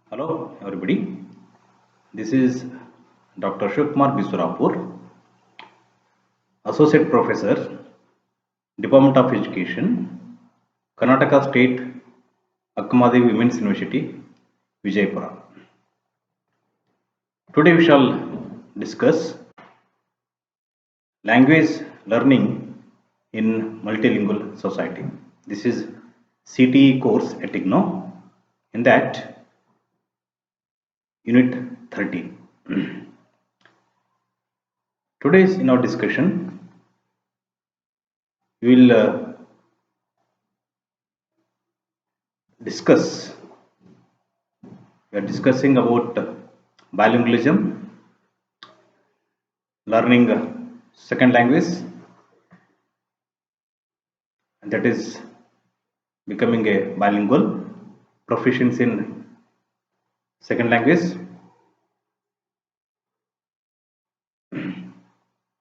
Hello everybody, this is Dr. Shukmar Biswarapur, Associate Professor, Department of Education, Karnataka State Akkamadi Women's University, Vijaypura. Today we shall discuss language learning in multilingual society. This is CTE course at IGNOU, in that Unit 13. Today's in our discussion, we will we are discussing about bilingualism, learning second language, and that is becoming a bilingual, proficiency in second language,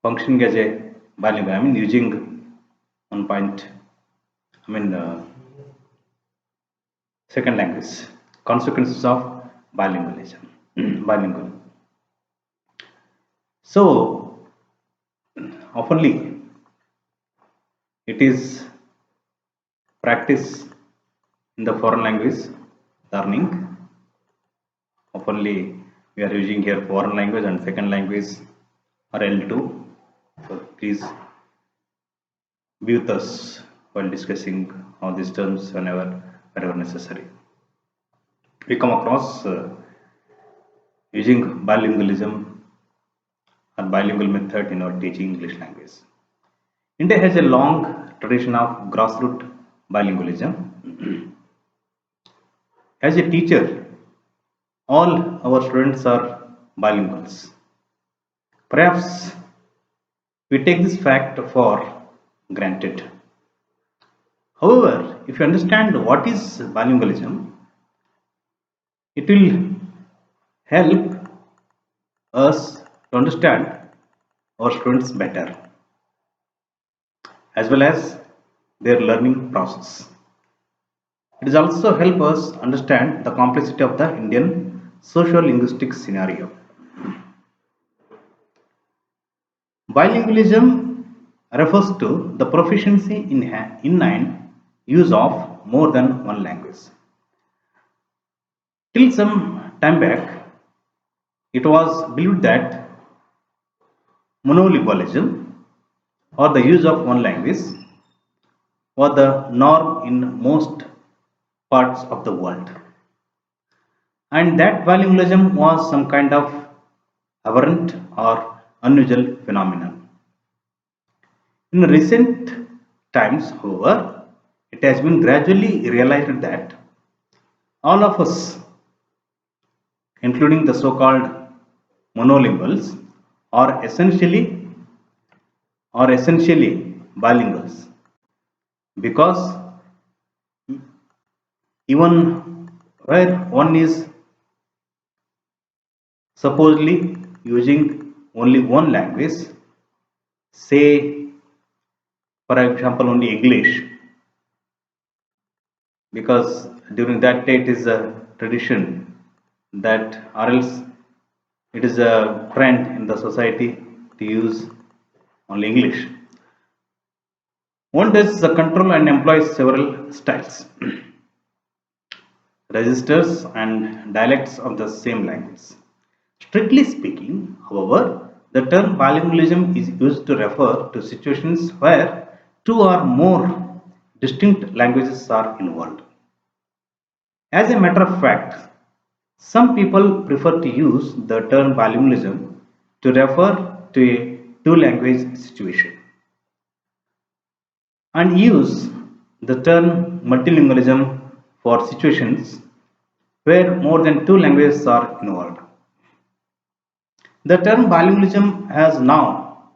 functioning as a bilingual, using one point, second language, consequences of bilingualism, bilingual. So, oftenly it is practice in the foreign language learning. Oftenly we are using here foreign language and second language or L2. So please be with us while discussing all these terms wherever necessary. We come across using bilingualism or bilingual method in our teaching English language. India has a long tradition of grassroots bilingualism. As a teacher, all our students are bilinguals. Perhaps we take this fact for granted. However, if you understand what is bilingualism, it will help us to understand our students better, as well as their learning process. It is also help us understand the complexity of the Indian socio-linguistic scenario. Bilingualism refers to the proficiency in and use of more than one language. Till some time back, it was believed that monolingualism, or the use of one language, was the norm in most parts of the world, and that bilingualism was some kind of aberrant or unusual phenomenon. In recent times, however, it has been gradually realized that all of us, including the so-called monolinguals, are essentially bilinguals, because even where one is supposedly using only one language, say for example only English, because during that day it is a tradition that, or else it is a trend in the society to use only English. One does the control and employs several styles, registers and dialects of the same language. Strictly speaking, however, the term bilingualism is used to refer to situations where two or more distinct languages are involved. As a matter of fact, some people prefer to use the term bilingualism to refer to a two-language situation, and use the term multilingualism for situations where more than two languages are involved. The term bilingualism has now,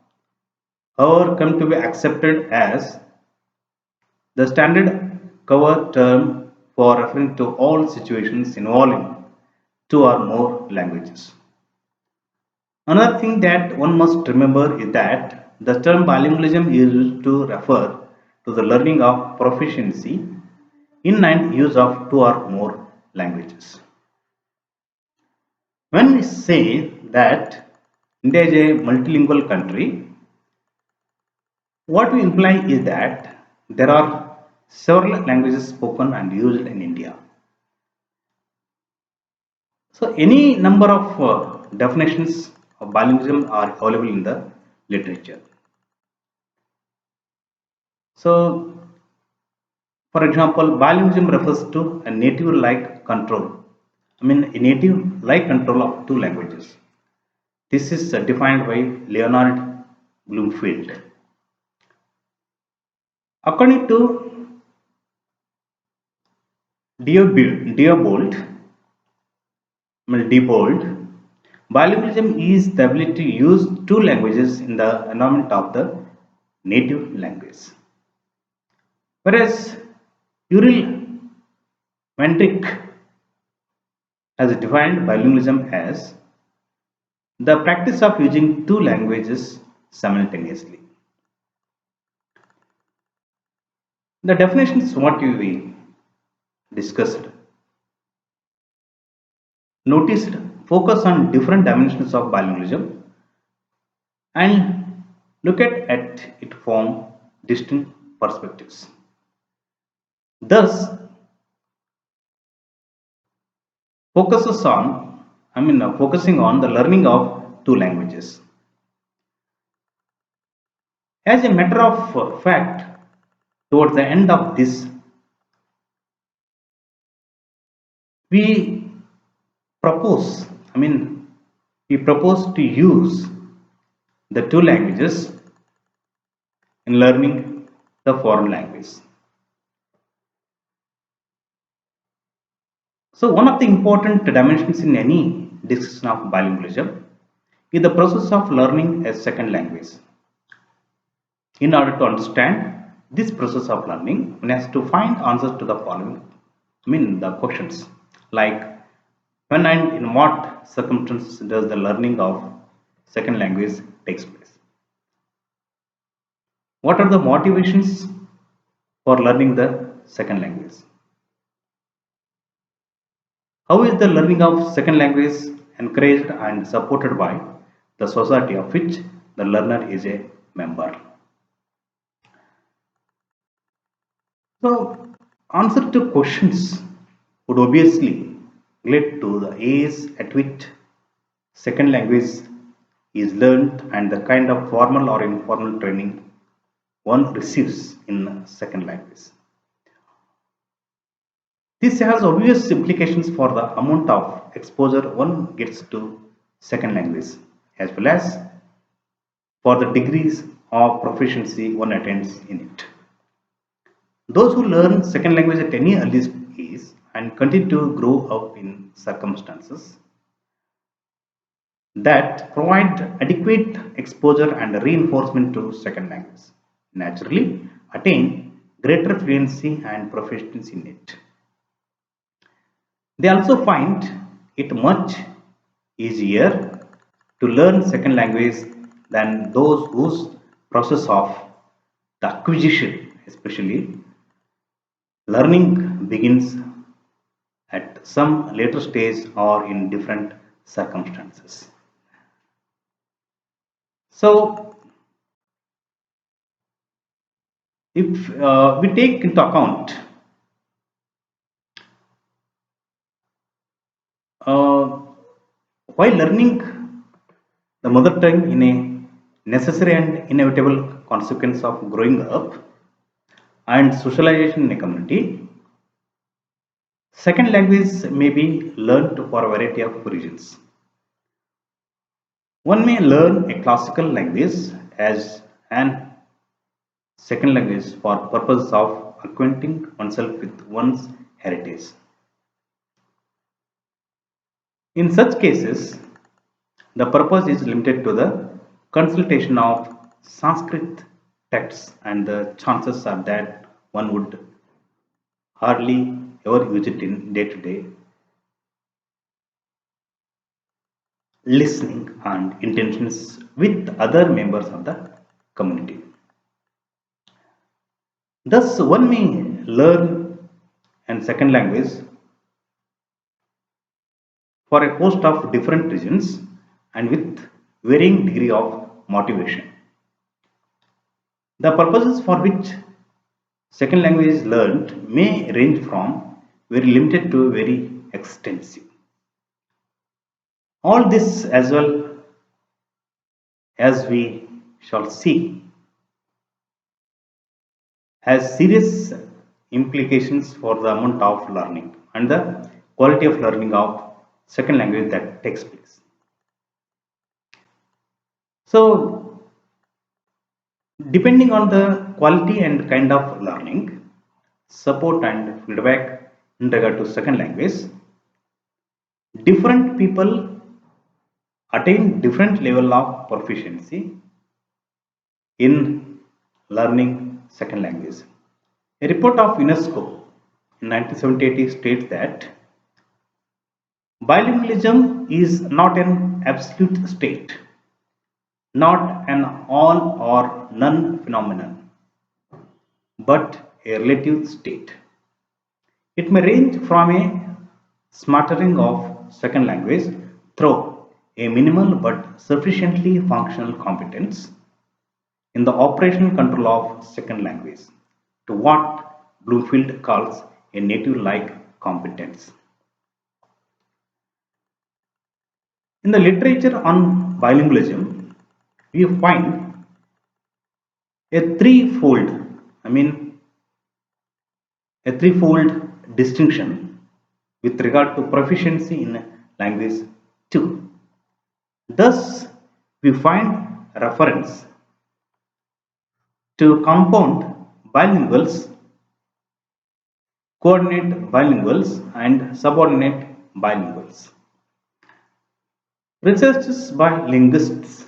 however, come to be accepted as the standard cover term for referring to all situations involving two or more languages. Another thing that one must remember is that the term bilingualism is used to refer to the learning of proficiency in and use of two or more languages. When we say that India is a multilingual country, what we imply is that there are several languages spoken and used in India. So, any number of definitions of bilingualism are available in the literature. So, for example, bilingualism refers to a native-like control. A native-like control of two languages. This is defined by Leonard Bloomfield. According to Diebold, bilingualism is the ability to use two languages in the environment of the native language. Whereas Uriel Vendrick has defined bilingualism as the practice of using two languages simultaneously. The definitions what we discussed. Noticed focus on different dimensions of bilingualism and look at it from distinct perspectives. Thus, focusing on the learning of two languages. As a matter of fact, towards the end of this, we propose, we propose to use the two languages in learning the foreign language. So, one of the important dimensions in any discussion of bilingualism is the process of learning a second language. In order to understand this process of learning, one has to find answers to the following, the questions like when and in what circumstances does the learning of second language takes place? What are the motivations for learning the second language? How is the learning of second language encouraged and supported by the society of which the learner is a member? So, answer to questions would obviously relate to the age at which second language is learned and the kind of formal or informal training one receives in second language. This has obvious implications for the amount of exposure one gets to second language as well as for the degrees of proficiency one attains in it. Those who learn second language at any early age and continue to grow up in circumstances that provide adequate exposure and reinforcement to second language naturally attain greater fluency and proficiency in it. They also find it much easier to learn second language than those whose process of the acquisition, especially learning, begins at some later stage or in different circumstances. So, if we take into account uh, while learning the mother tongue in a necessary and inevitable consequence of growing up and socialization in a community, second language may be learned for a variety of reasons. One may learn a classical language as an second language for purpose of acquainting oneself with one's heritage. In such cases, the purpose is limited to the consultation of Sanskrit texts and the chances are that one would hardly ever use it in day-to-day listening and intentions with other members of the community. Thus, one may learn a second language for a host of different reasons and with varying degree of motivation. The purposes for which second language is learned may range from very limited to very extensive. All this, as well as we shall see, has serious implications for the amount of learning and the quality of learning of second language that takes place. So, depending on the quality and kind of learning, support and feedback in regard to second language, different people attain different level of proficiency in learning second language. A report of UNESCO in 1978 states that bilingualism is not an absolute state, not an all or none phenomenon, but a relative state. It may range from a smattering of second language through a minimal but sufficiently functional competence in the operational control of second language to what Bloomfield calls a native-like competence. In the literature on bilingualism, we find a threefold, I mean, a threefold distinction with regard to proficiency in language 2. Thus, we find reference to compound bilinguals, coordinate bilinguals, and subordinate bilinguals. Researches by linguists,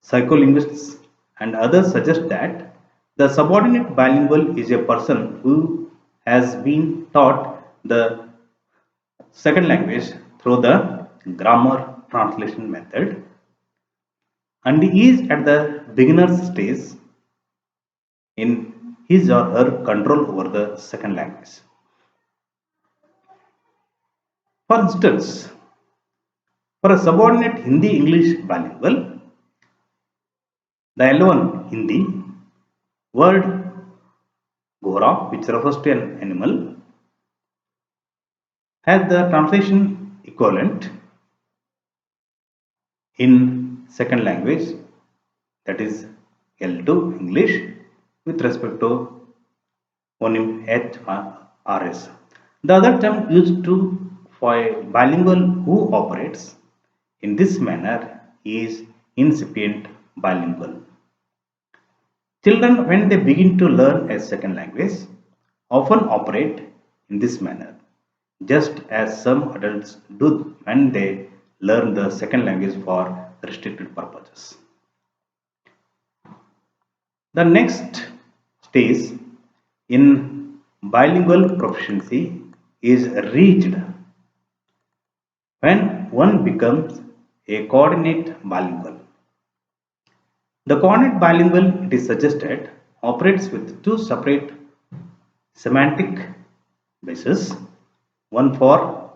psycholinguists, and others suggest that the subordinate bilingual is a person who has been taught the second language through the grammar translation method and is at the beginner's stage in his or her control over the second language. For instance, for a subordinate Hindi-English bilingual, the L1 Hindi word Gora, which refers to an animal, has the translation equivalent in second language, that is L2 English, with respect to phoneme H or RS. The other term used for a bilingual who operates in this manner is incipient bilingual. Children, when they begin to learn a second language, often operate in this manner, just as some adults do when they learn the second language for restricted purposes. The next stage in bilingual proficiency is reached when one becomes a coordinate bilingual. The coordinate bilingual, it is suggested, operates with two separate semantic bases, one for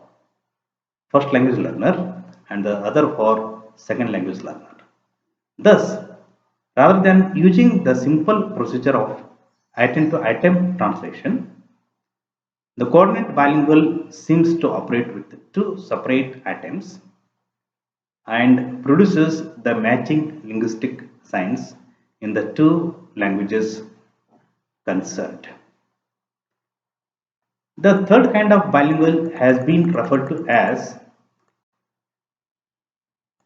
first language learner and the other for second language learner. Thus, rather than using the simple procedure of item to item translation, the coordinate bilingual seems to operate with two separate items and produces the matching linguistic signs in the two languages concerned. The third kind of bilingual has been referred to as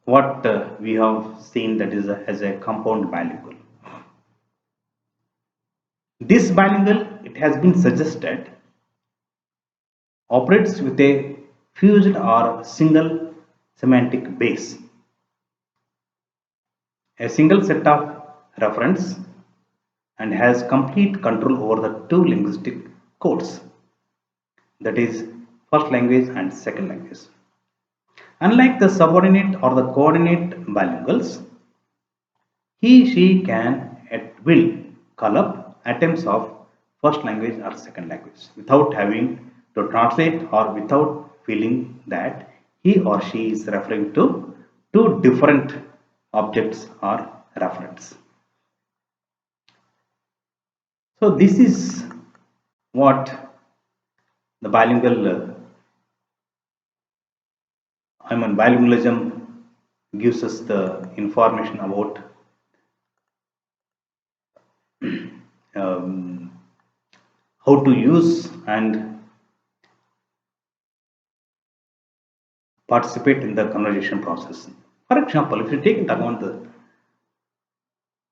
what we have seen, that is as a compound bilingual. This bilingual, it has been suggested, operates with a fused or single semantic base, a single set of reference, and has complete control over the two linguistic codes, that is first language and second language. Unlike the subordinate or the coordinate bilinguals, he/she can at will call up items of first language or second language without having to translate or without feeling that he or she is referring to two different objects or referents. So this is what the bilingualism gives us the information about um, how to use and participate in the conversation process. For example, if you take into account the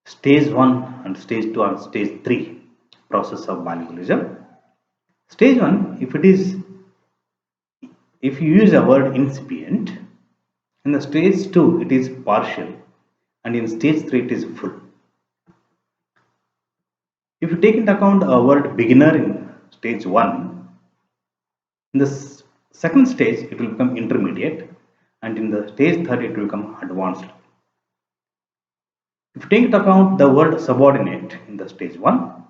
stage 1 and stage 2 and stage 3 process of bilingualism, stage 1, if you use a word incipient, in the stage 2 it is partial, and in stage 3 it is full. If you take into account a word beginner in stage 1, in the second stage it will become intermediate, and in the stage 3 it will become advanced. If you take into account the word subordinate in the stage 1,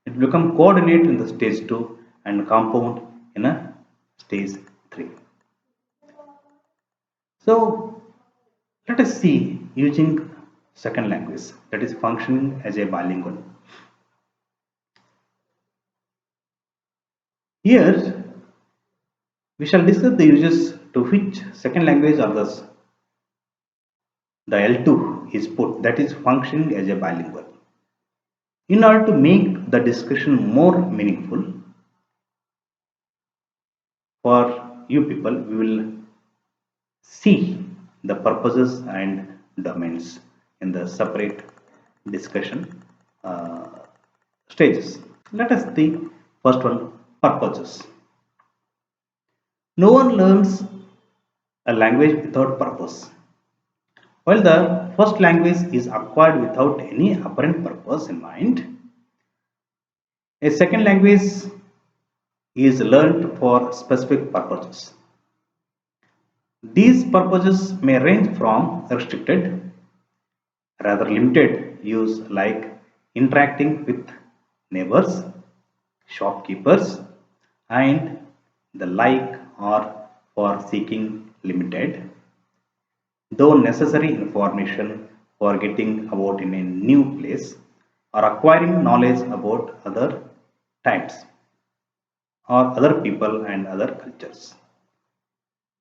it will become coordinate in the stage 2 and compound in a stage 3. So let us see using second language, that is functioning as a bilingual. Here we shall discuss the uses to which second language or the L2 is put, that is functioning as a bilingual. In order to make the discussion more meaningful for you people, we will see the purposes and domains in the separate discussion stages. Let us see first one, purposes. No one learns a language without purpose. While the first language is acquired without any apparent purpose in mind, a second language is learned for specific purposes. These purposes may range from restricted, rather limited use like interacting with neighbors, shopkeepers, and the like, or for seeking limited, though necessary information for getting about in a new place or acquiring knowledge about other times or other people and other cultures.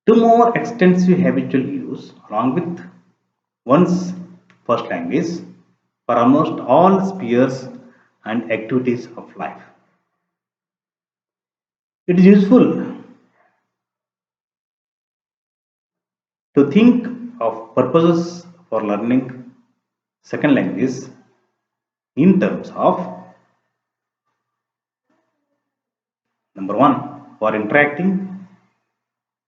To more extensive habitual use along with one's first language for almost all spheres and activities of life. It is useful to think of purposes for learning second language in terms of number one, for interacting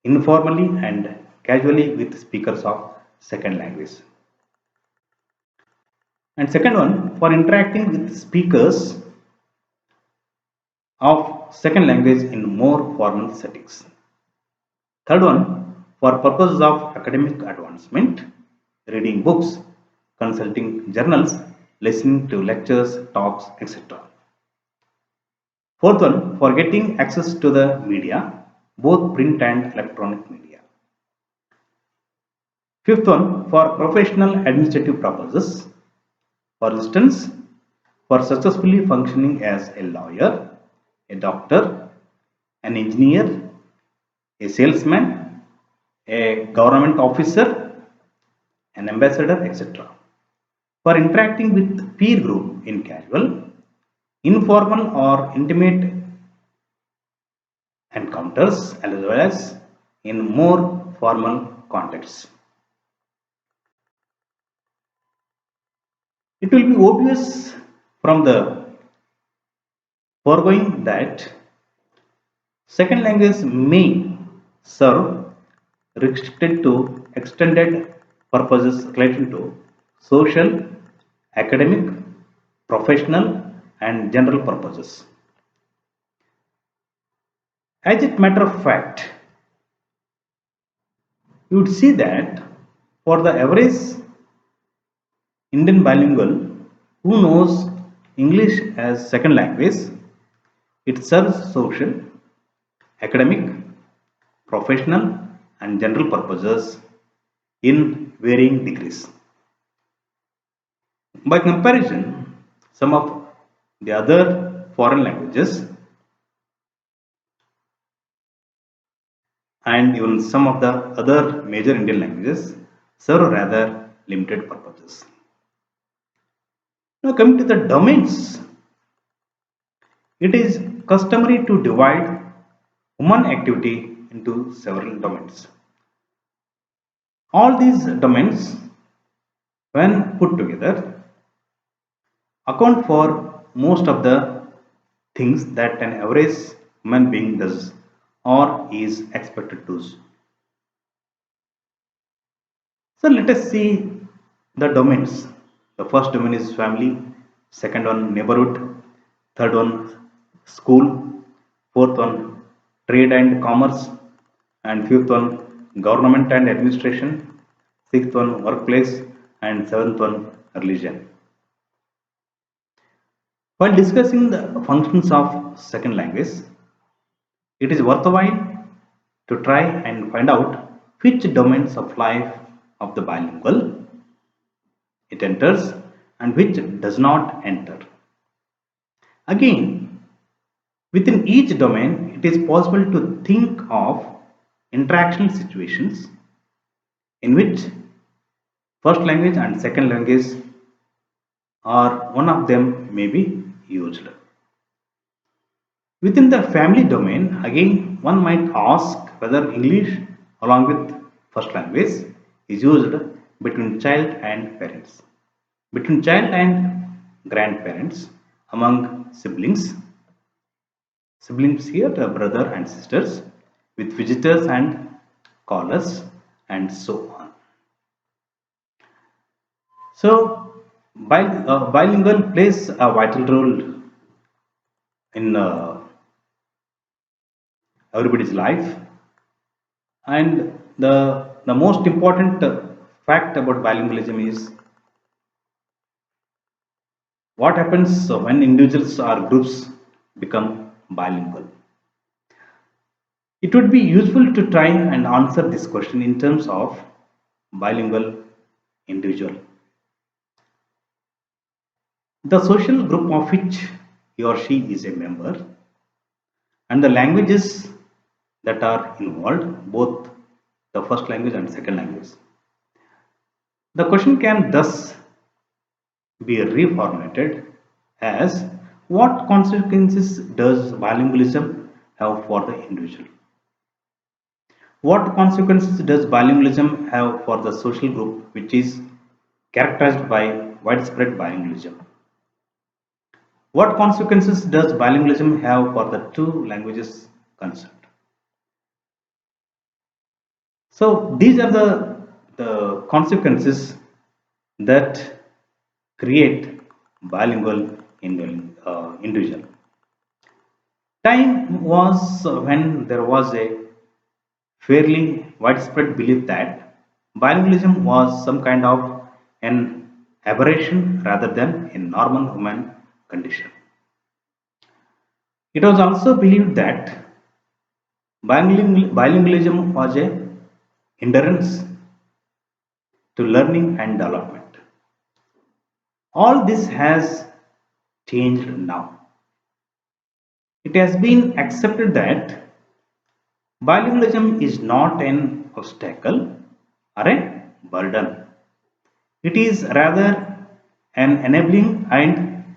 informally and casually with speakers of second language, and second one, for interacting with speakers of second language in more formal settings. Third one, for purposes of academic advancement, reading books, consulting journals, listening to lectures, talks, etc. Fourth one, for getting access to the media, both print and electronic media. Fifth one, for professional administrative purposes, for instance, for successfully functioning as a lawyer, a doctor, an engineer, a salesman, a government officer, an ambassador, etc. For interacting with peer group in casual, informal or intimate encounters as well as in more formal contexts. It will be obvious from the foregoing that second language may serve restricted to extended purposes related to social, academic, professional, and general purposes. As a matter of fact, you would see that for the average Indian bilingual who knows English as second language, it serves social, academic, professional, and general purposes in varying degrees. By comparison, some of the other foreign languages and even some of the other major Indian languages serve rather limited purposes. Now, coming to the domains, it is customary to divide human activity into several domains. All these domains, when put together, account for most of the things that an average human being does or is expected to do. So let us see the domains. The first domain is family, second one neighborhood, third one school, fourth one trade and commerce, and fifth one government and administration, sixth one workplace, and seventh one religion. While discussing the functions of second language, it is worthwhile to try and find out which domains of life of the bilingual it enters and which does not enter. Again, within each domain, it is possible to think of interactional situations in which first language and second language or one of them may be used. Within the family domain, again, one might ask whether English along with first language is used between child and parents, between child and grandparents, among siblings here, the brother and sisters, with visitors and callers, and so on. So, bilingual plays a vital role in everybody's life, and the most important fact about bilingualism is what happens when individuals or groups become bilingual. It would be useful to try and answer this question in terms of bilingual individual. The social group of which he or she is a member and the languages that are involved, both the first language and second language. The question can thus be reformulated as what consequences does bilingualism have for the individual? What consequences does bilingualism have for the social group which is characterized by widespread bilingualism? What consequences does bilingualism have for the two languages concerned? So these are the consequences that create bilingual individual. Time was when there was a fairly widespread belief that bilingualism was some kind of an aberration rather than a normal human condition. It was also believed that bilingualism was a hindrance to learning and development. All this has changed now. It has been accepted that bilingualism is not an obstacle or a burden. It is rather an enabling and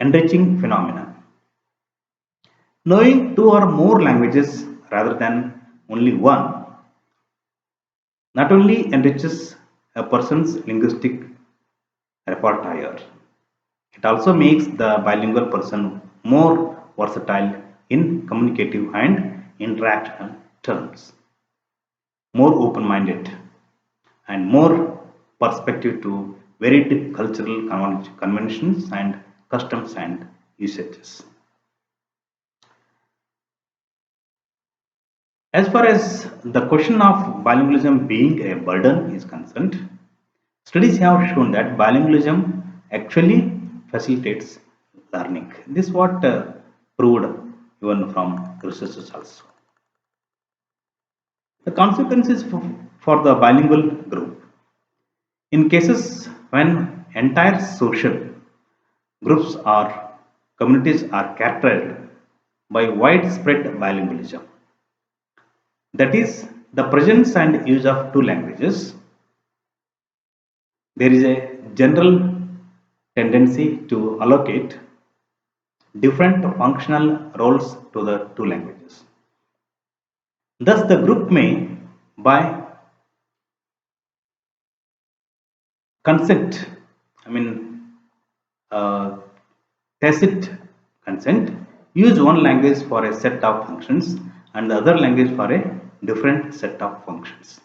enriching phenomenon. Knowing two or more languages rather than only one not only enriches a person's linguistic repertoire, it also makes the bilingual person more versatile in communicative and interactional terms, more open minded, and more perspective to varied cultural conventions and customs and usages. As far as the question of bilingualism being a burden is concerned, studies have shown that bilingualism actually facilitates learning. This is what proved even from researchers also. The consequences for the bilingual group. In cases when entire social groups or communities are characterized by widespread bilingualism, that is, the presence and use of two languages, there is a general tendency to allocate different functional roles to the two languages. Thus, the group may, by consent, I mean, uh, tacit consent, use one language for a set of functions and the other language for a different set of functions.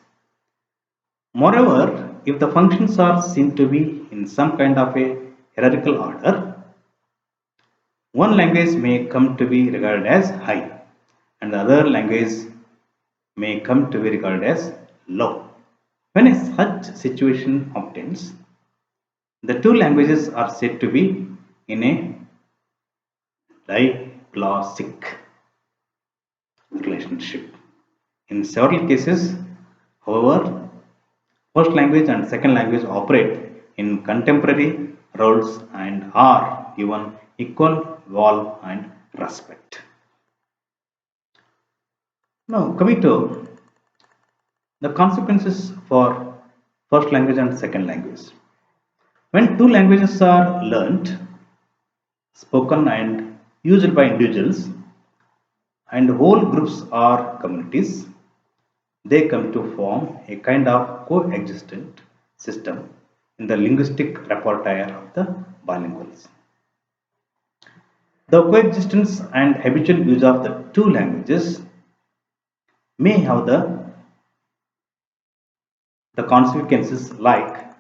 Moreover, if the functions are seen to be in some kind of a hierarchical order, one language may come to be regarded as high and the other language may come to be regarded as low. When a such situation obtains, the two languages are said to be in a diglossic relationship. In several cases, however, first language and second language operate in contemporary roles and are given equal value and respect. Now, coming to the consequences for first language and second language. When two languages are learnt, spoken, and used by individuals and whole groups or communities, they come to form a kind of coexistent system in the linguistic repertoire of the bilinguals. The coexistence and habitual use of the two languages may have the consequences like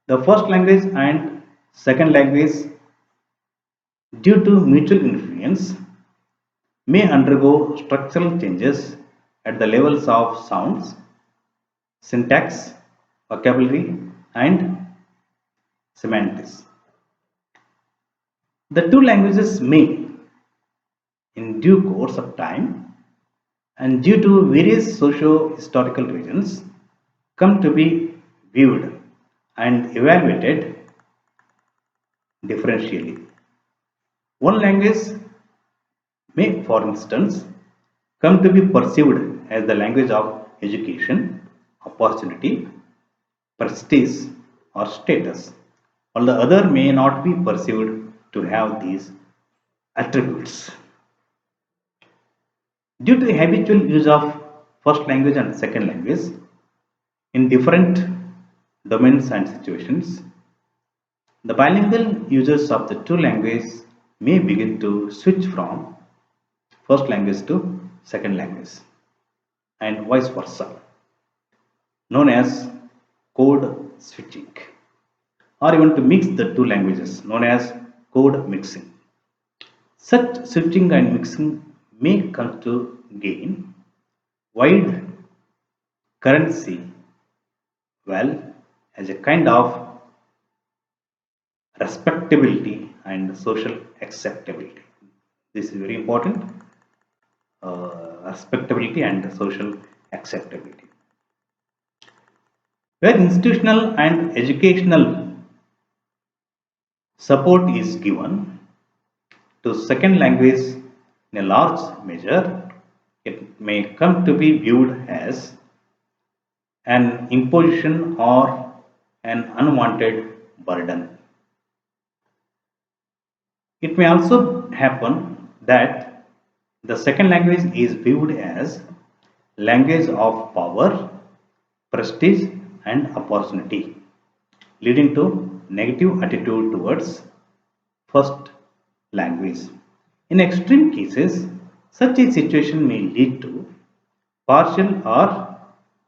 the first language and second language, due to mutual influence, may undergo structural changes at the levels of sounds, syntax, vocabulary, and semantics. The two languages may, in due course of time and due to various socio-historical reasons, come to be viewed and evaluated differentially. One language may, for instance, come to be perceived as the language of education, opportunity, prestige, or status, while the other may not be perceived to have these attributes. Due to habitual use of first language and second language in different domains and situations, the bilingual users of the two languages may begin to switch from first language to second language and vice versa, known as code switching, or even to mix the two languages, known as code mixing. Such switching and mixing may come to gain wide currency, well, as a kind of respectability and social acceptability. This is very important. Respectability and social acceptability. Where institutional and educational support is given to second language in a large measure, it may come to be viewed as an imposition or an unwanted burden. It may also happen that the second language is viewed as language of power, prestige, and opportunity, leading to negative attitude towards first language. In extreme cases, such a situation may lead to partial or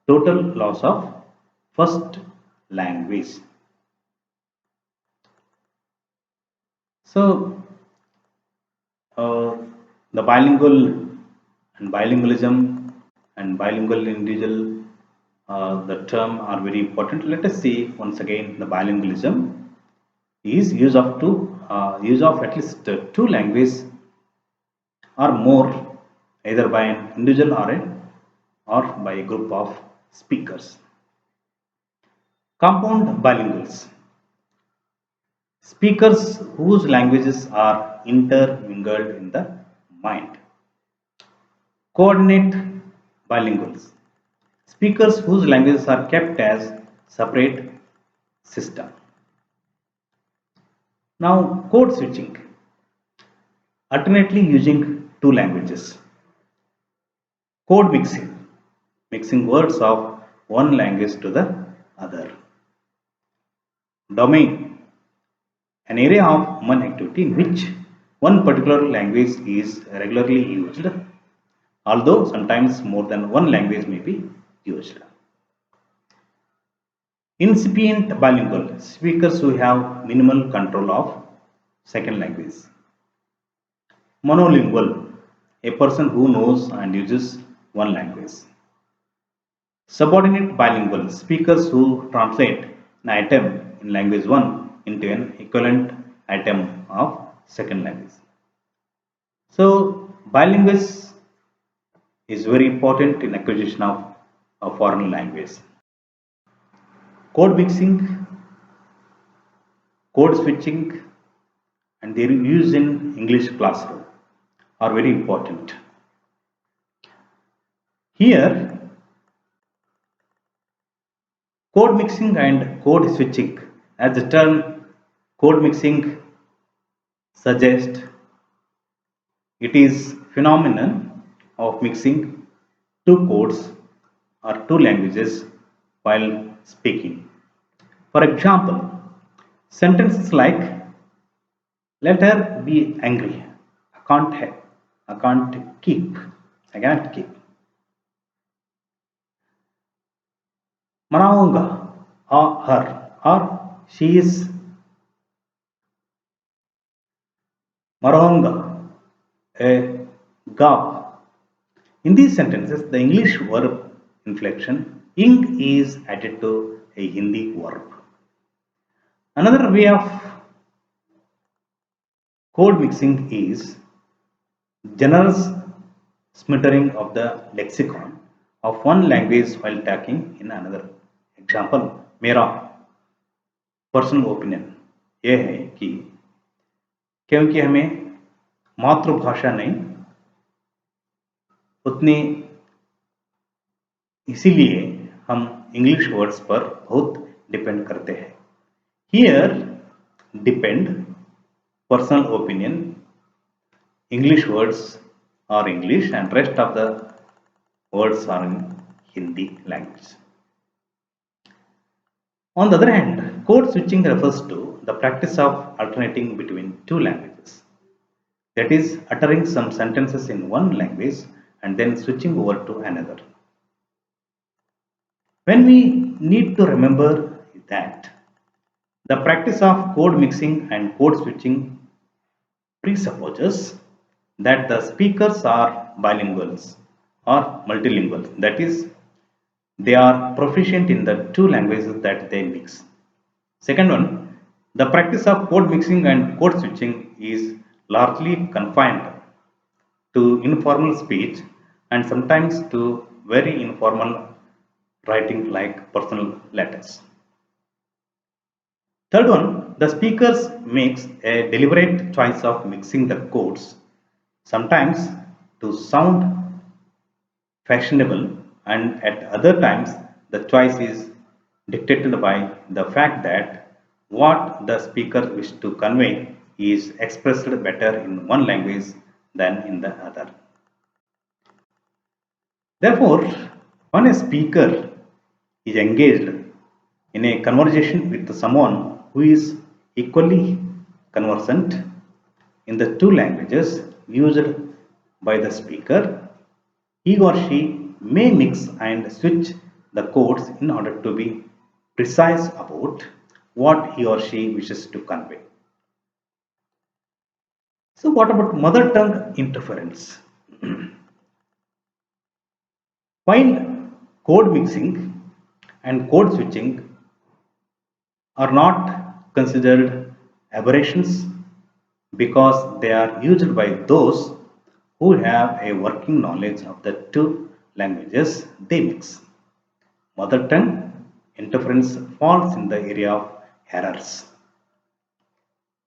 total loss of first language. So, uh, the bilingual and bilingualism and bilingual individual, the term are very important. Let us see once again the bilingualism is use of at least two languages or more, either by an individual or a or by a group of speakers. Compound bilinguals, speakers whose languages are intermingled in the mind. Coordinate bilinguals, speakers whose languages are kept as separate system. Now, code switching, alternately using two languages. Code mixing, mixing words of one language to the other. Domain, an area of human activity in which one particular language is regularly used, although sometimes more than one language may be used. Incipient bilingual, speakers who have minimal control of second language. Monolingual, a person who knows and uses one language. Subordinate bilingual, speakers who translate an item in language 1 into an equivalent item of second language. So, bilingualism is very important in acquisition of a foreign language. Code mixing, code switching, and their use in English classroom are very important. Here, code mixing and code switching, as the term code mixing suggests, it is phenomenon of mixing two codes or two languages while speaking. For example, sentences like let her be angry. I can't keep. I cannot keep. Manaunga or her or she is Marahonga, a ga. In these sentences, the English verb inflection ing is added to a Hindi verb. Another way of code mixing is generous smattering of the lexicon of one language while talking in another. Example, मेरा personal opinion ये है कि क्योंकि हमें मातृभाषा नहीं उतनी इसीलिए हम इंग्लिश वर्ड्स पर बहुत डिपेंड करते हैं. Here depend, personal opinion, English words are English and rest of the words are in Hindi language. On the other hand, code switching refers to the practice of alternating between two languages. That is, uttering some sentences in one language and then switching over to another. When we need to remember that the practice of code mixing and code switching presupposes that the speakers are bilinguals or multilingual, that is, they are proficient in the two languages that they mix. Second one, the practice of code mixing and code switching is largely confined to informal speech and sometimes to very informal writing like personal letters. Third one, the speakers makes a deliberate choice of mixing the codes, sometimes to sound fashionable, and at other times the choice is dictated by the fact that what the speaker wishes to convey is expressed better in one language than in the other. Therefore, when a speaker is engaged in a conversation with someone who is equally conversant in the two languages used by the speaker, he or she may mix and switch the codes in order to be precise about what he or she wishes to convey. So, what about mother tongue interference? While code mixing and code switching are not considered aberrations because they are used by those who have a working knowledge of the two languages they mix. Mother tongue interference falls in the area of errors.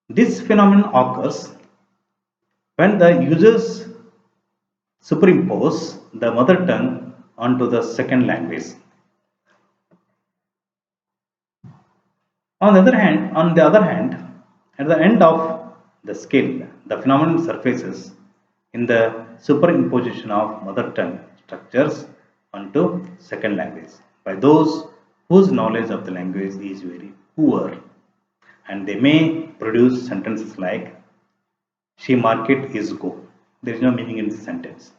This phenomenon occurs when the users superimpose the mother tongue onto the second language. On the other hand, at the end of the scale, the phenomenon surfaces in the superimposition of mother tongue structures onto second language by those whose knowledge of the language is very poor, and they may produce sentences like she market is go. There is no meaning in this sentence.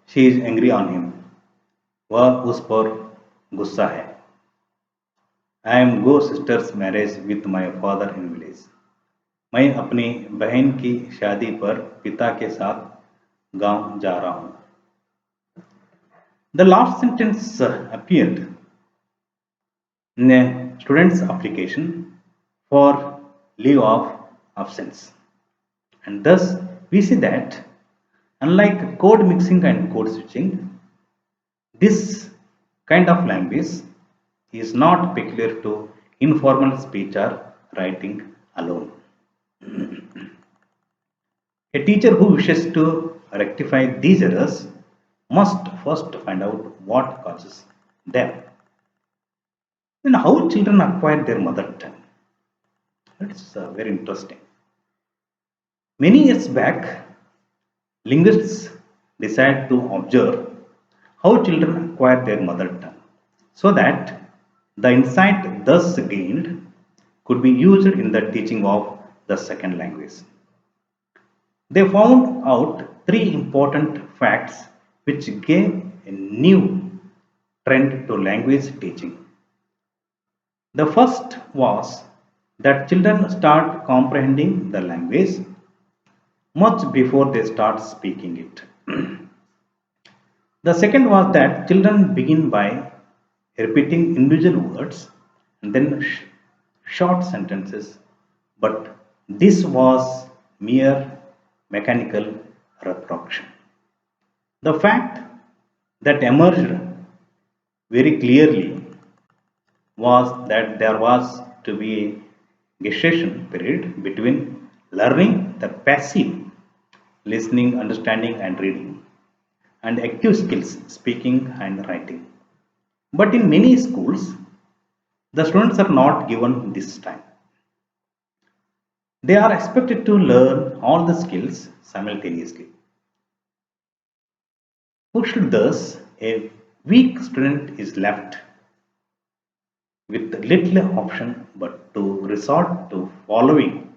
She is angry on him. वह उस पर गुस्सा है. I am go sister's marriage with my father in village. मैं अपनी बहन की शादी पर पिता के साथ गांव जा रहा हूं. The last sentence appeared in a student's application for leave of absence. And thus we see that unlike code mixing and code switching, this kind of language is not peculiar to informal speech or writing alone. A teacher who wishes to rectify these errors must first find out what causes them. Then how children acquire their mother tongue. It's very interesting. Many years back, linguists decided to observe how children acquire their mother tongue so that the insight thus gained could be used in the teaching of the second language. They found out three important facts which gave a new trend to language teaching. The first was that children start comprehending the language much before they start speaking it. The second was that children begin by repeating individual words and then short sentences, but this was mere mechanical reproduction. The fact that emerged very clearly was that there was to be a gestation period between learning the passive listening, understanding, and reading, and active skills speaking and writing. But in many schools, the students are not given this time. They are expected to learn all the skills simultaneously. Pushed thus, a weak student is left with little option but to resort to following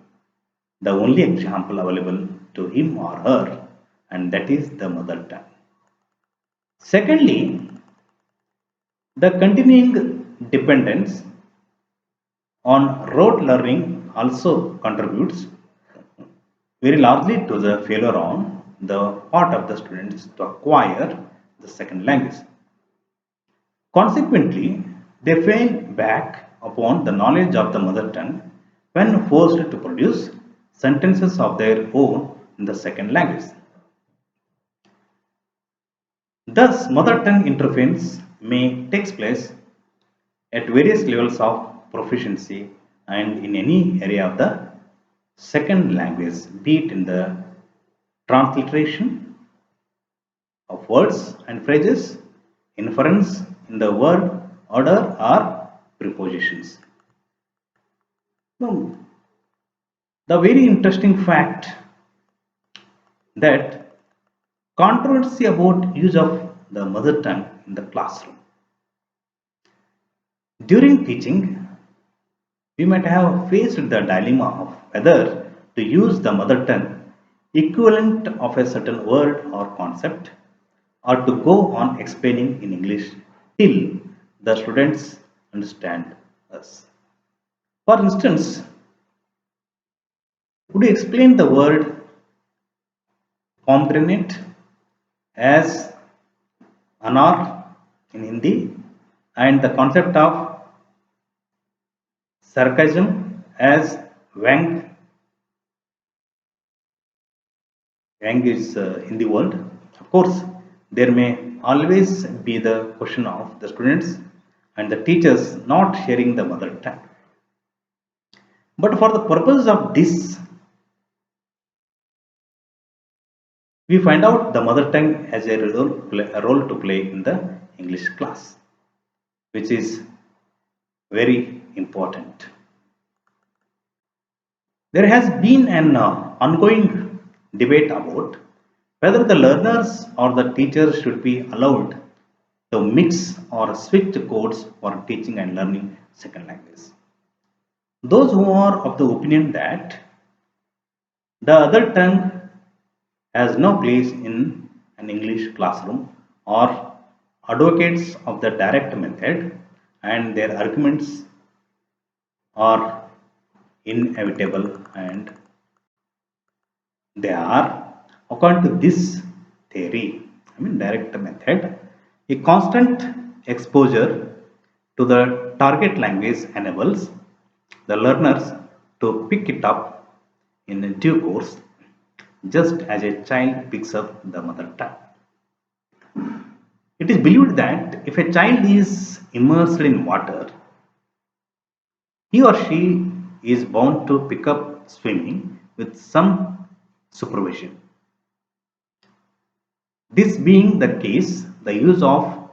the only example available to him or her, and that is the mother tongue. Secondly, the continuing dependence on rote learning also contributes very largely to the failure on the part of the students to acquire the second language. Consequently, they fall back upon the knowledge of the mother tongue when forced to produce sentences of their own in the second language. Thus, mother tongue interference may take place at various levels of proficiency and in any area of the second language, be it in the transliteration of words and phrases, inference in the word order, or prepositions. Now, the very interesting fact that controversy about use of the mother tongue in the classroom. During teaching, we might have faced the dilemma of whether to use the mother tongue equivalent of a certain word or concept, or to go on explaining in English till the students understand us. For instance, would you explain the word pomegranate as anar in Hindi and the concept of sarcasm as wang? Wang is Hindi word. Of course, there may always be the question of the students and the teachers not sharing the mother tongue. But for the purpose of this, we find out the mother tongue has a role to play in the English class, which is very important. There has been an ongoing debate about whether the learners or the teachers should be allowed to mix or switch codes for teaching and learning second language. Those who are of the opinion that the other tongue has no place in an English classroom are advocates of the direct method, and their arguments are inevitable, and they are, according to this theory, direct method, a constant exposure to the target language enables the learners to pick it up in due course, just as a child picks up the mother tongue. It is believed that if a child is immersed in water, he or she is bound to pick up swimming with some supervision. This being the case, the use of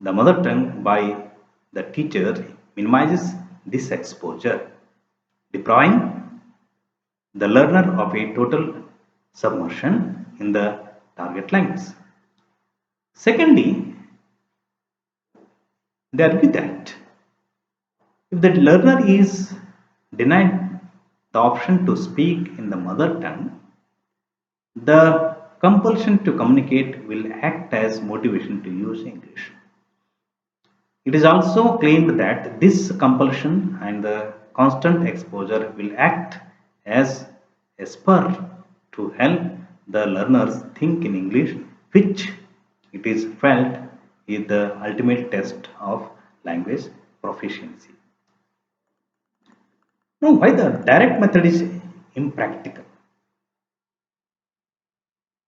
the mother tongue by the teacher minimizes this exposure, depriving the learner of a total submersion in the target language. Secondly, they argue that if the learner is denied the option to speak in the mother tongue, the compulsion to communicate will act as motivation to use English. It is also claimed that this compulsion and the constant exposure will act as a spur to help the learners think in English, which it is felt is the ultimate test of language proficiency. Now, why the direct method is impractical?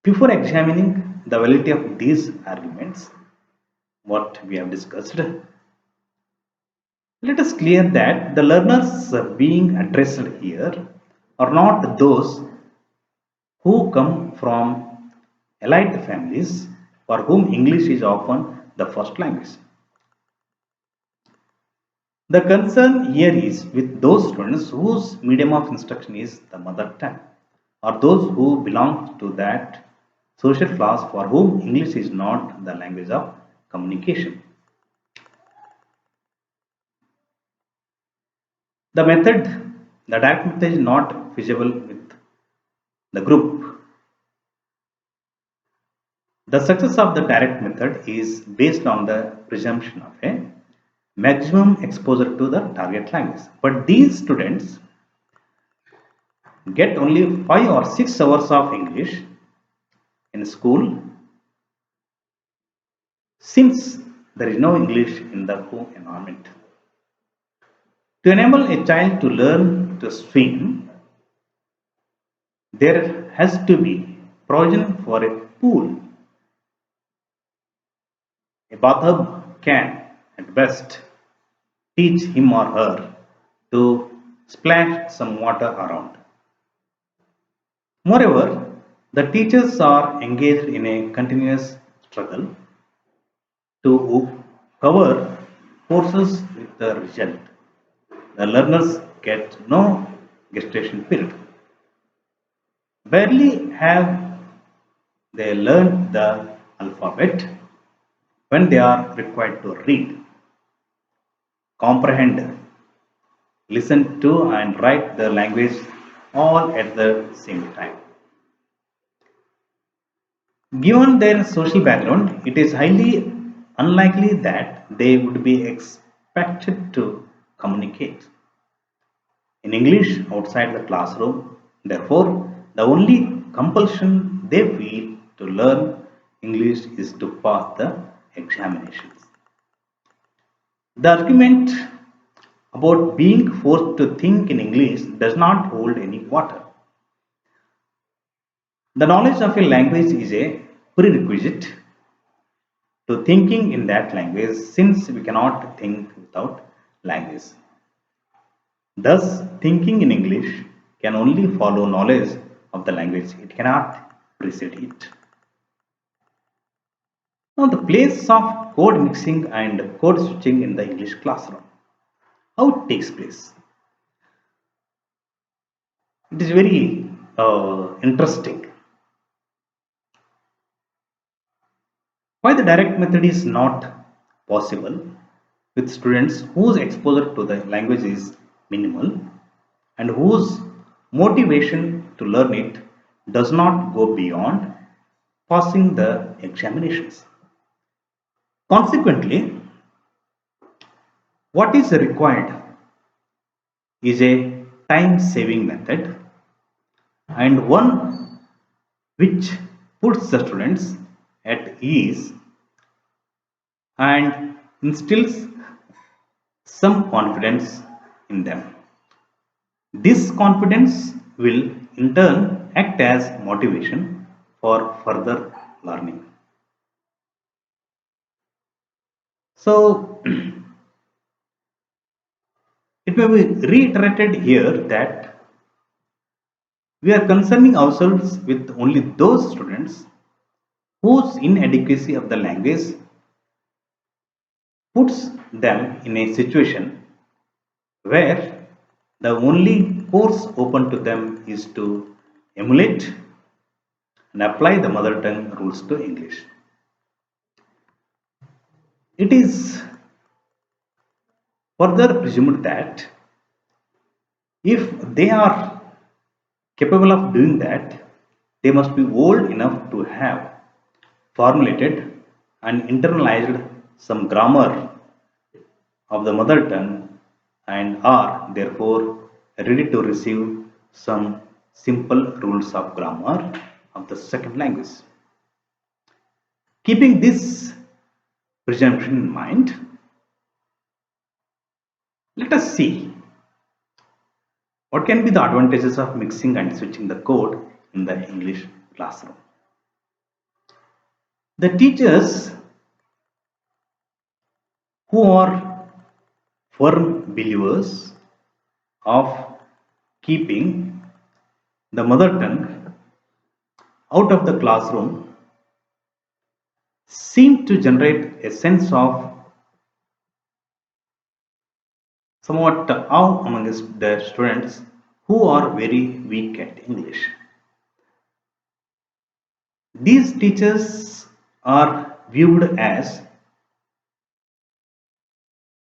Before examining the validity of these arguments, what we have discussed, let us clear that the learners being addressed here are not those who come from elite families for whom English is often the first language. The concern here is with those students whose medium of instruction is the mother tongue, or those who belong to that social class for whom English is not the language of communication. The method, the direct method is not feasible with the group. The success of the direct method is based on the presumption of a maximum exposure to the target language. But these students get only 5 or 6 hours of English in school since there is no English in the home environment. To enable a child to learn to swim, there has to be provision for a pool. A bathtub can, at best, teach him or her to splash some water around. Moreover, the teachers are engaged in a continuous struggle to cover courses with the result. The learners get no gestation period. Barely have they learned the alphabet when they are required to read, comprehend, listen to, and write the language all at the same time. Given their social background, it is highly unlikely that they would be expected to communicate in English outside the classroom. Therefore, the only compulsion they feel to learn English is to pass the examinations. The argument about being forced to think in English does not hold any water. The knowledge of a language is a prerequisite to thinking in that language, since we cannot think without language. Thus, thinking in English can only follow knowledge of the language, it cannot precede it. Now, the place of code mixing and code switching in the English classroom. How it takes place? It is very interesting. Why the direct method is not possible with students whose exposure to the language is minimal and whose motivation to learn it does not go beyond passing the examinations. Consequently, what is required is a time saving method and one which puts the students at ease and instills some confidence in them. This confidence will in turn act as motivation for further learning. So, it may be reiterated here that we are concerning ourselves with only those students whose inadequacy of the language puts them in a situation where the only course open to them is to emulate and apply the mother tongue rules to English. It is further presumed that if they are capable of doing that, they must be old enough to have formulated and internalized some grammar of the mother tongue and are therefore ready to receive some simple rules of grammar of the second language. Keeping this presumption in mind, let us see what can be the advantages of mixing and switching the code in the English classroom. The teachers who are firm believers of keeping the mother tongue out of the classroom seem to generate a sense of somewhat awe amongst the students who are very weak at English. These teachers are viewed as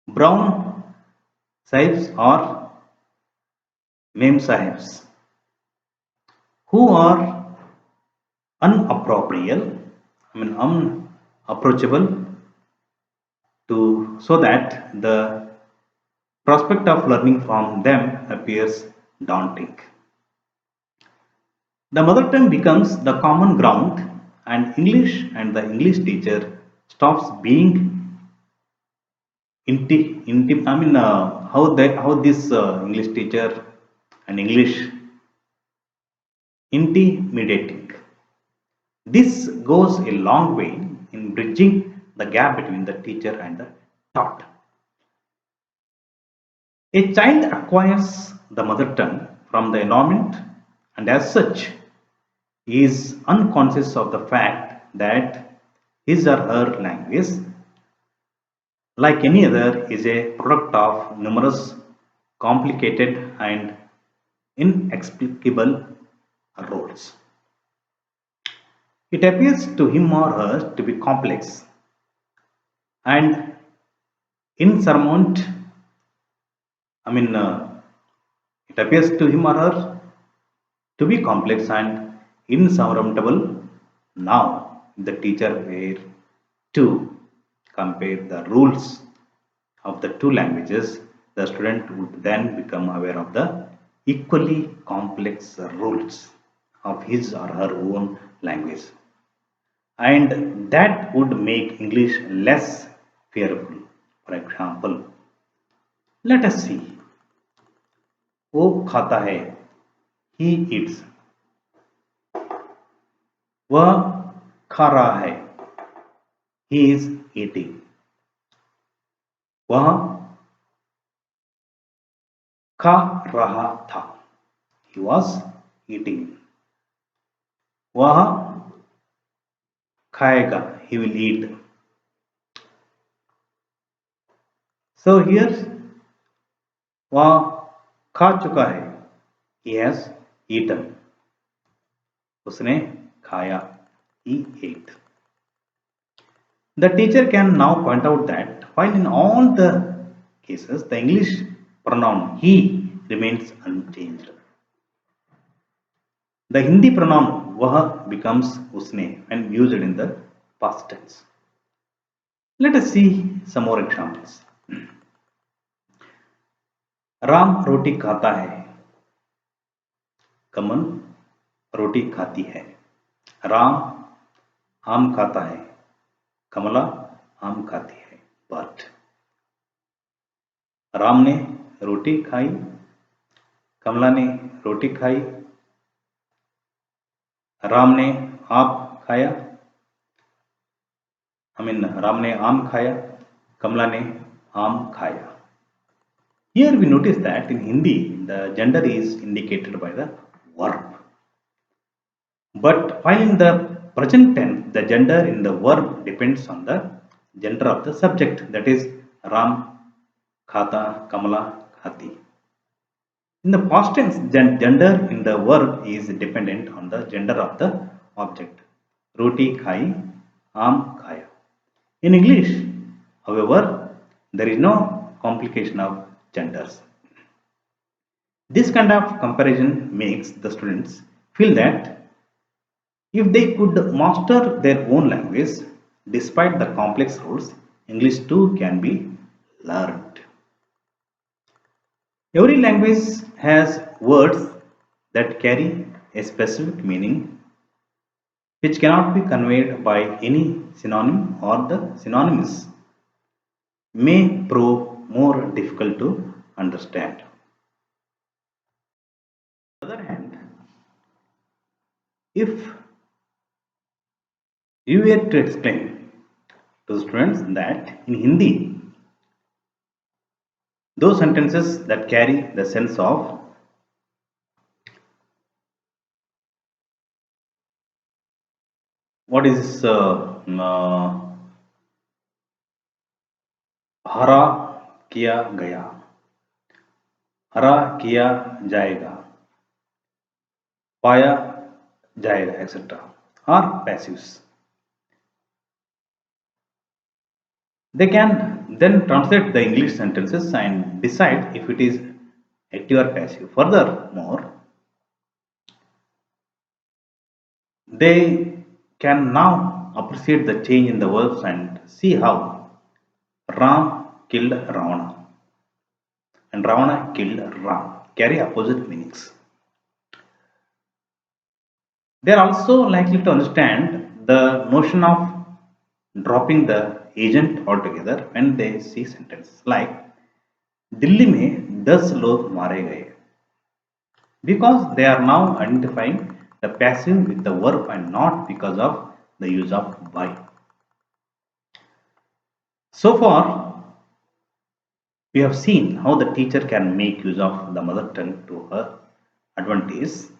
brown sahibs or mem sahibs who are unapproachable to so that the prospect of learning from them appears daunting. The mother tongue becomes the common ground and English and the English teacher stops being how this English teacher and English intimidating. This goes a long way in bridging the gap between the teacher and the taught. A child acquires the mother tongue from the environment and as such is unconscious of the fact that his or her language, like any other, is a product of numerous complicated and inexplicable roles. It appears to him or her to be complex and insurmount. I mean, it appears to him or her to be complex and insurmountable. Now, if the teacher were to compare the rules of the two languages, the student would then become aware of the equally complex rules of his or her own language. And that would make English less fearful. For example, let us see. वो खाता है, he eats. वह खा रहा है, he is eating. वह खा रहा था, he was eating. वह खाएगा, he will eat. So here वह खा चुका है, he has eaten. उसने खाया, he ate. The teacher can now point out that while in all the cases the English pronoun he remains unchanged, the Hindi pronoun वह becomes उसने when used in the past tense. Let us see some more examples. Ram रोटी खाता है, कमल रोटी खाती है. राम आम खाता है, कमला आम खाती है. But राम ने रोटी खाई, कमला ने रोटी खाई. राम ने आप खाया, राम ने आम खाया, कमला ने आम खाया. Here we notice that in Hindi the gender is indicated by the verb. But while in the present tense the gender in the verb depends on the gender of the subject, that is Ram khata, Kamala khati. In the past tense gender in the verb is dependent on the gender of the object. Roti khai, aam khaya. In English, however, there is no complication of genders. This kind of comparison makes the students feel that if they could master their own language, despite the complex rules, English too can be learned. Every language has words that carry a specific meaning which cannot be conveyed by any synonym, or the synonyms may prove more difficult to understand. On the other hand, if you were to explain to the students that in Hindi, those sentences that carry the sense of what is हरा किया गया, हरा किया जाएगा, पाया जाएगा, etc. are passives. They can then translate the English sentences and decide if it is active or passive. Furthermore, they can now appreciate the change in the verbs and see how Ram killed Ravana and Ravana killed Ram carry opposite meanings. They are also likely to understand the notion of dropping the agent altogether when they see sentences like Delhi में 10 लोग मारे गए, because they are now identifying the passive with the verb and not because of the use of by. So far, we have seen how the teacher can make use of the mother tongue to her advantage.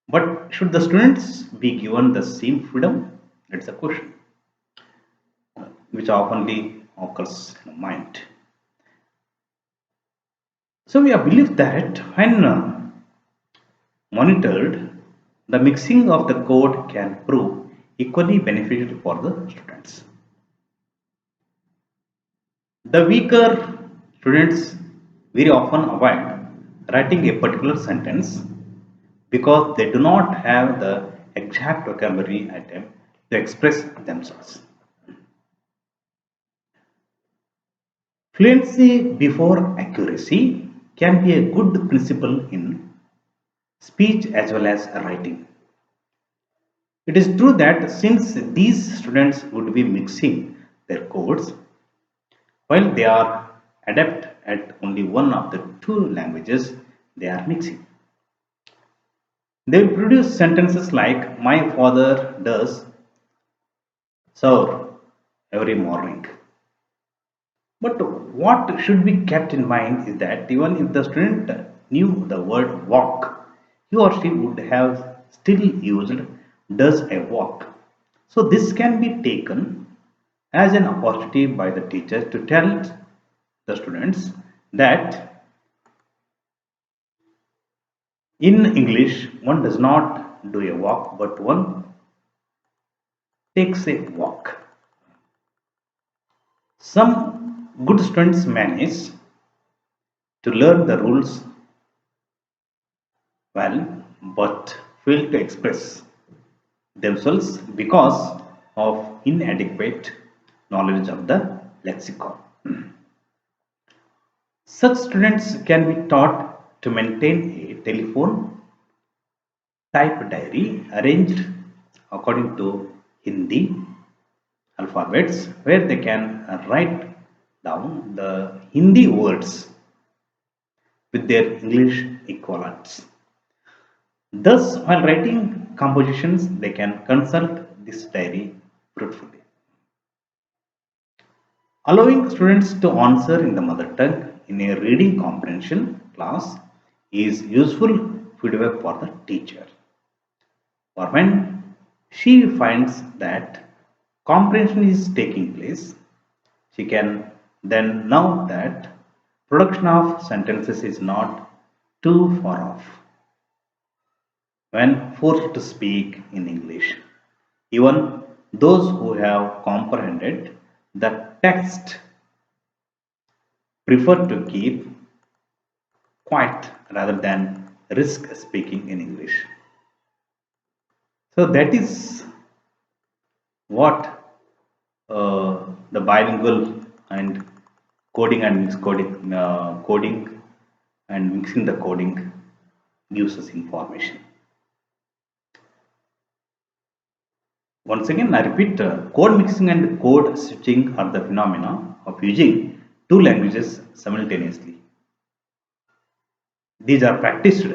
But should the students be given the same freedom? That's a question which oftenly occurs in the mind. So we believe that when monitored, the mixing of the code can prove equally beneficial for the students. The weaker students very often avoid writing a particular sentence because they do not have the exact vocabulary item to express themselves. Fluency before accuracy can be a good principle in speech as well as writing. It is true that since these students would be mixing their codes, while they are adept at only one of the two languages they are mixing. They will produce sentences like my father does serve every morning. But what should be kept in mind is that even if the student knew the word walk, he or she would have still used does a walk. So this can be taken as an opportunity by the teacher to tell the students that in English one does not do a walk but one takes a walk. Some good students manage to learn the rules well but fail to express themselves because of inadequate knowledge of the lexicon. Such students can be taught to maintain a telephone type diary arranged according to Hindi alphabets where they can write down the Hindi words with their English equivalents. Thus, while writing compositions, they can consult this diary fruitfully. Allowing students to answer in the mother tongue in a reading comprehension class is useful feedback for the teacher. For when she finds that comprehension is taking place, she can then know that production of sentences is not too far off when forced to speak in English. Even those who have comprehended the text prefer to keep quiet rather than risk speaking in English. So that is what the bilingual and coding and mixed coding, coding and mixing the coding gives us information. Once again, I repeat, code mixing and code switching are the phenomena of using two languages simultaneously. These are practiced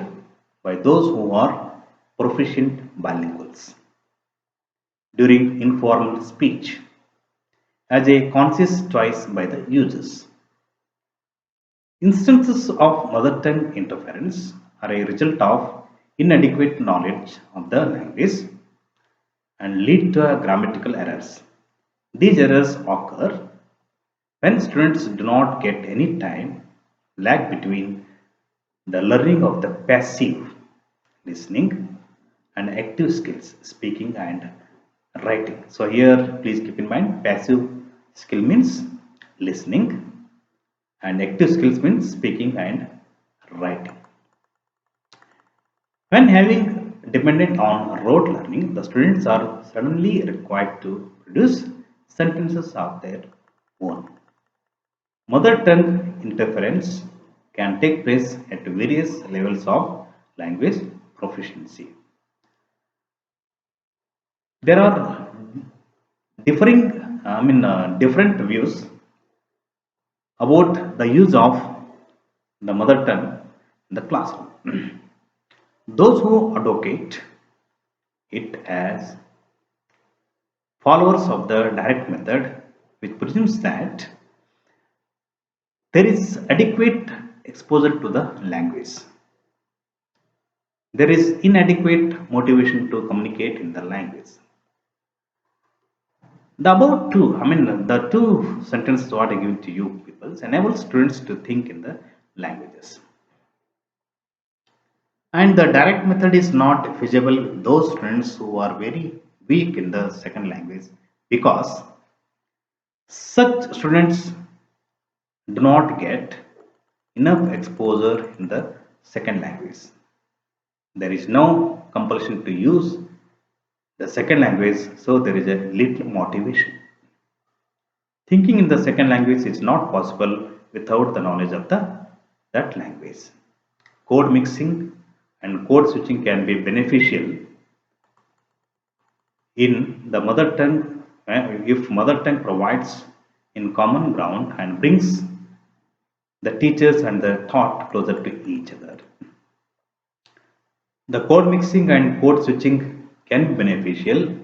by those who are proficient bilinguals during informal speech as a conscious choice by the users. Instances of mother tongue interference are a result of inadequate knowledge of the language and lead to grammatical errors. These errors occur when students do not get any time lag between the learning of the passive listening and active skills speaking and writing. So here please keep in mind passive skill means listening and active skills means speaking and writing. When having dependent on rote learning, the students are suddenly required to produce sentences of their own. Mother tongue interference can take place at various levels of language proficiency. There are different views about the use of the mother tongue in the classroom. Those who advocate it as followers of the direct method, which presumes that there is adequate exposure to the language. There is inadequate motivation to communicate in the language. The above two, the two sentences what I give to you people enable students to think in the languages. And the direct method is not feasible with those students who are very weak in the second language because such students do not get enough exposure in the second language. There is no compulsion to use the second language, so there is a little motivation. Thinking in the second language is not possible without the knowledge of that language. Code mixing and code switching can be beneficial in the mother tongue if mother tongue provides in common ground and brings the teachers and the thought closer to each other. The code mixing and code switching can be beneficial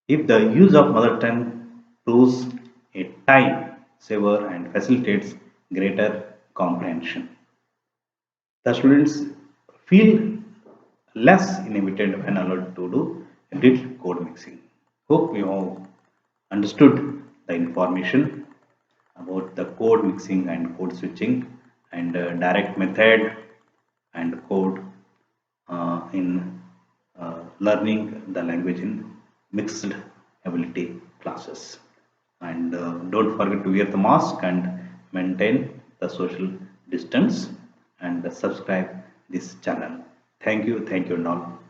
if the use of mother tongue proves a time saver and facilitates greater comprehension. The students feel less inhibited when allowed to do did code mixing. Hope you have understood the information about the code mixing and code switching and direct method and code in learning the language in mixed ability classes. And don't forget to wear the mask and maintain the social distance and subscribe this channel. Thank you and all.